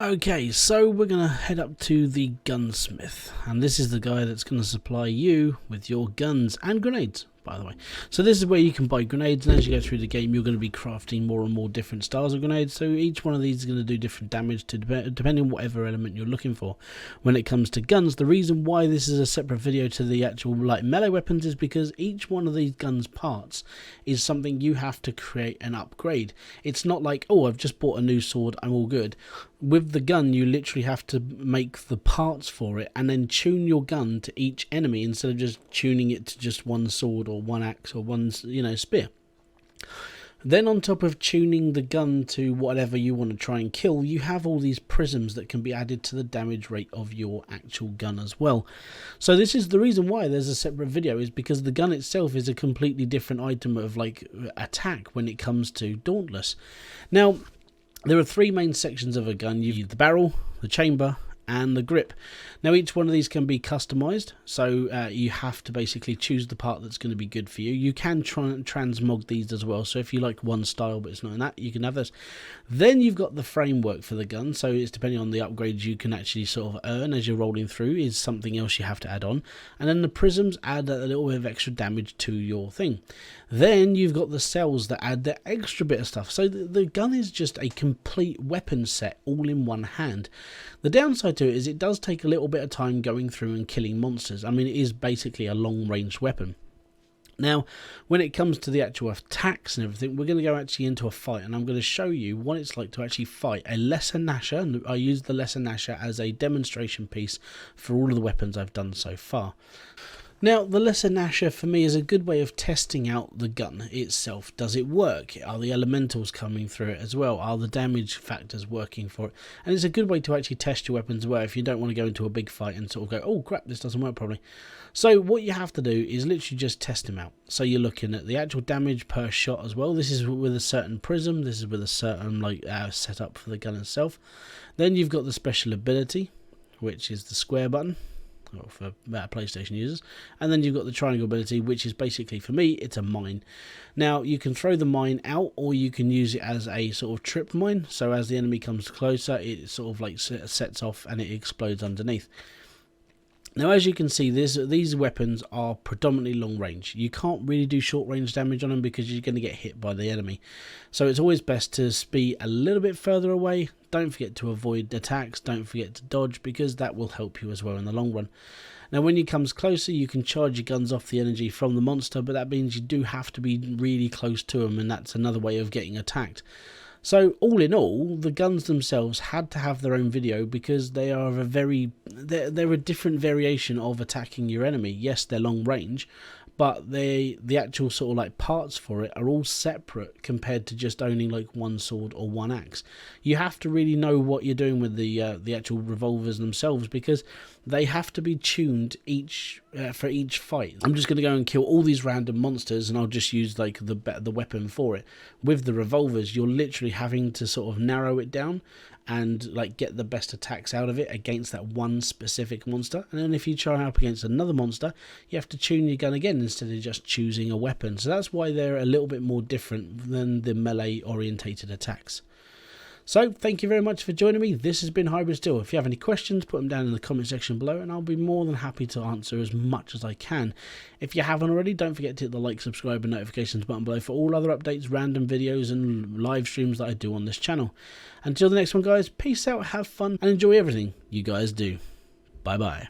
Okay, so we're going to head up to the gunsmith, and this is the guy that's going to supply you with your guns and grenades, by the way. So this is where you can buy grenades, and as you go through the game you're going to be crafting more and more different styles of grenades, so each one of these is going to do different damage to depending on whatever element you're looking for. When it comes to guns, the reason why this is a separate video to the actual melee weapons is because each one of these guns parts is something you have to create and upgrade. It's not like, oh, I've just bought a new sword, I'm all good. With the gun, you literally have to make the parts for it and then tune your gun to each enemy instead of just tuning it to just one sword or one axe or one, spear. Then on top of tuning the gun to whatever you want to try and kill, you have all these prisms that can be added to the damage rate of your actual gun as well. So this is the reason why there's a separate video, is because the gun itself is a completely different item of attack when it comes to Dauntless. Now, there are three main sections of a gun. You have the barrel, the chamber, and the grip. Now each one of these can be customized, so you have to basically choose the part that's going to be good for you. You can try and transmog these as well, so if you like one style but it's not in that, you can have this. Then you've got the framework for the gun, so it's depending on the upgrades you can actually sort of earn as you're rolling through, is something else you have to add on. And then the prisms add a little bit of extra damage to your thing. Then you've got the cells that add the extra bit of stuff. So the gun is just a complete weapon set all in one hand. The downside to it is it does take a little bit of time going through and killing monsters. I mean, it is basically a long range weapon. Now, when it comes to the actual attacks and everything, we're going to go actually into a fight, and I'm going to show you what it's like to actually fight a Lesser Gnasher. And I use the Lesser Gnasher as a demonstration piece for all of the weapons I've done so far. Now, the Lesser Gnasher for me is a good way of testing out the gun itself. Does it work? Are the elementals coming through it as well? Are the damage factors working for it? And it's a good way to actually test your weapons as well if you don't want to go into a big fight and sort of go, oh crap, this doesn't work properly. So what you have to do is literally just test them out. So you're looking at the actual damage per shot as well. This is with a certain prism. This is with a certain setup for the gun itself. Then you've got the special ability, which is the square button, or for PlayStation users, and then you've got the triangle ability, which is basically, for me, it's a mine. Now you can throw the mine out, or you can use it as a sort of trip mine, so as the enemy comes closer it sort of like sets off and it explodes underneath. Now, as you can see, these weapons are predominantly long range. You can't really do short range damage on them because you're going to get hit by the enemy. So it's always best to be a little bit further away. Don't forget to avoid attacks. Don't forget to dodge, because that will help you as well in the long run. Now, when he comes closer, you can charge your guns off the energy from the monster, but that means you do have to be really close to him, and that's another way of getting attacked. So all in all, the guns themselves had to have their own video because they are they're a different variation of attacking your enemy. Yes, they're long range, but the actual sort of like parts for it are all separate compared to just owning like one sword or one axe. You have to really know what you're doing with the actual revolvers themselves, because they have to be tuned for each fight. I'm just going to go and kill all these random monsters and I'll just use like the weapon for it. With the revolvers, you're literally having to sort of narrow it down and like get the best attacks out of it against that one specific monster. And then if you try up against another monster, you have to tune your gun again instead of just choosing a weapon. So that's why they're a little bit more different than the melee orientated attacks. So thank you very much for joining me. This has been Hybridsteel. If you have any questions, put them down in the comment section below and I'll be more than happy to answer as much as I can. If you haven't already, don't forget to hit the like, subscribe and notifications button below for all other updates, random videos and live streams that I do on this channel. Until the next one, guys, peace out, have fun and enjoy everything you guys do. Bye bye.